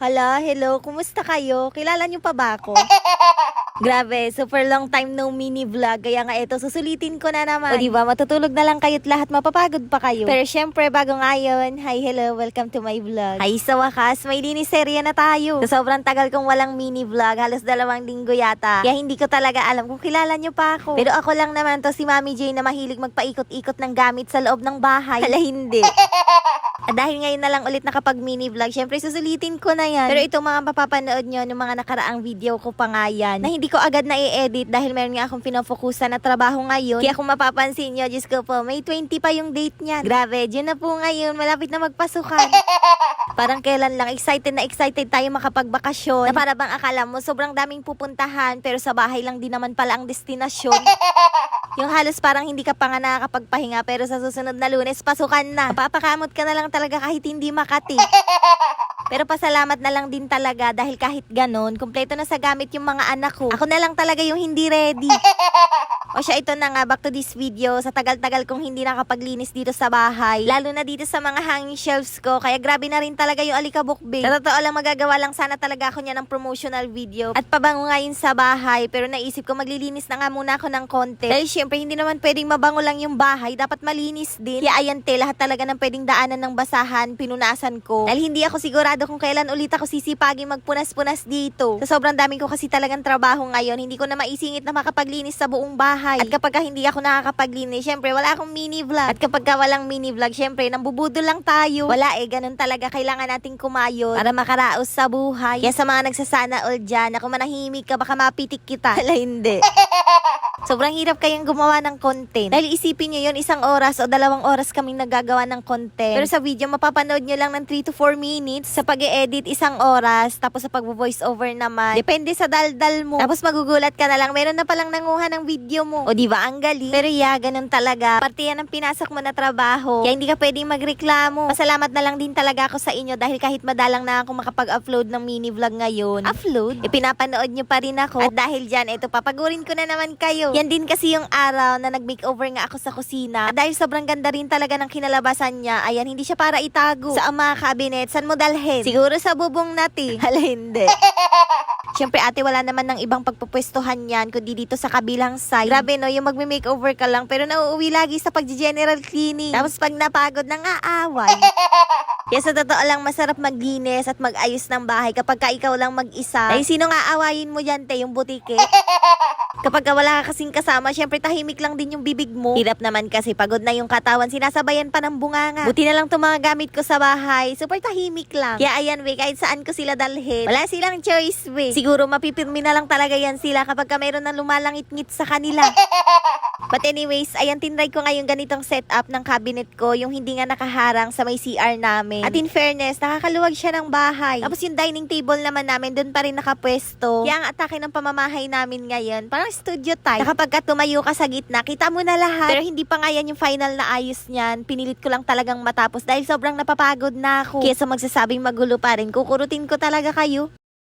Hala, hello, kumusta kayo? Kilala niyo pa ba ako? Grabe, super long time no mini vlog. Kaya nga ito, susulitin ko na naman. O diba, matutulog na lang kayo't lahat, mapapagod pa kayo. Pero syempre, bago ngayon, hi, hello, welcome to my vlog. Hi, sa wakas, may liniserya na tayo. Sa sobrang tagal kong walang mini vlog, halos 2 linggo yata. Kaya hindi ko talaga alam kung kilala niyo pa ako. Pero ako lang naman to, si Mami J na mahilig magpaikot-ikot ng gamit sa loob ng bahay. Hala, hindi. At dahil ngayon na lang ulit nakapag mini vlog, syempre susulitin ko na yan. Pero itong mga mapapanood nyo, ng mga nakaraang video ko pa nga yan, na hindi ko agad na i-edit dahil meron nga akong pinofokusan na trabaho ngayon. Kaya kung mapapansin nyo, Diyos ko po, may 20 pa yung date niyan. Grabe, dyan na po ngayon, malapit na magpasukan. Parang kailan lang, excited tayo makapagbakasyon. Na para bang akala mo, sobrang daming pupuntahan, pero sa bahay lang din naman pala ang destinasyon. Yung halos parang hindi ka pa nga nakakapagpahinga, pero sa susunod na Lunes, pasukan na. Papakamot ka na lang talaga kahit hindi Makati. Pero pasalamat na lang din talaga dahil kahit ganon, kumpleto na sa gamit yung mga anak ko. Ako na lang talaga yung hindi ready. O siya, ito na nga, back to this video. Sa tagal-tagal kong hindi nakapaglinis dito sa bahay, lalo na dito sa mga hanging shelves ko, kaya grabe na rin talaga yung alikabok big. Sa totoo lang, magagawa lang sana talaga ako niya ng promotional video at pabango ngayon sa bahay, pero naisip ko maglilinis na nga muna ako ng konti. Dahil syempre, hindi naman pwedeng mabango lang yung bahay, dapat malinis din. Kaya ayan te, lahat talaga ng pwedeng daanan ng basahan, pinunasan ko. Dahil hindi ako sigurado kung kailan ulit ako sisipagin magpunas-punas dito. Sa sobrang dami ko kasi talagang trabaho ngayon, hindi ko na maisingit na makapaglinis sa buong bahay. At kapag hindi ako nakakapaglinis, syempre wala akong mini vlog. At kapag walang mini vlog, syempre nambubudol lang tayo. Wala ganun talaga, kailangan nating kumayod para makaraos sa buhay. Kaya sa mga nagsasana all dyan, ako manahimik ka, baka mapitik kita. Hala, hindi. Sobrang hirap kayang gumawa ng content. Dahil isipin nyo yun, 1 oras o 2 oras kaming nagagawa ng content. Pero sa video, mapapanood nyo lang ng 3 to 4 minutes. Sa pag-e-edit, 1 oras. Tapos sa pag-voice over naman, depende sa daldal mo. Tapos magugulat ka na lang, meron na palang nanguha ng video mo. O diba, ang galing. Pero ganun talaga. Parte yan ng pinasok mo na trabaho. Kaya hindi ka pwedeng magreklamo. Pasalamat na lang din talaga ako sa inyo dahil kahit madalang na ako makapag-upload ng mini vlog ngayon. Upload? Pinapanood nyo pa rin ako. At dahil dyan, ito, papagurin ko na naman kayo. Yan din kasi yung araw na nag-makeover nga ako sa kusina. At dahil sobrang ganda rin talaga ng kinalabasan niya, ayan, hindi siya para itago sa mga cabinet. Saan mo dalhin? Siguro sa bubong nati. Hala, hindi. Siyempre ate, wala naman ng ibang pagpupwestuhan yan kundi dito sa kabilang side. Grabe no, yung magme-makeover ka lang pero nauuwi lagi sa pag-general cleaning. Tapos pag napagod, nang aaway. Kaya sa totoo lang, masarap maglinis at mag-ayos ng bahay kapag ka ikaw lang mag-isa. Ay, sino nga aawayin mo dyan, te? Yung butike? Kapag wala ka kasing kasama, syempre tahimik lang din yung bibig mo. Hirap naman kasi pagod na yung katawan, sinasabayan pa ng bunganga. Buti na lang itong mga gamit ko sa bahay, super tahimik lang. Kaya ayan we, kahit saan ko sila dalhin, wala silang choice we. Siguro mapipirmi na lang talaga yan sila kapag ka mayroon na lumalangit-ngit sa kanila. But anyways, ayan, tinry ko ngayon ganitong setup ng cabinet ko, yung hindi nga nakaharang sa may CR namin. At in fairness, nakakaluwag siya ng bahay. Tapos yung dining table naman namin, doon pa rin nakapwesto. Kaya ang atake ng pamamahay namin ngayon, parang studio type. Na kapag ka tumayo ka sa gitna, kita mo na lahat. Pero hindi pa nga yan yung final na ayos niyan. Pinilit ko lang talagang matapos dahil sobrang napapagod na ako. Kaya sa magsasabing magulo pa rin, kukurutin ko talaga kayo.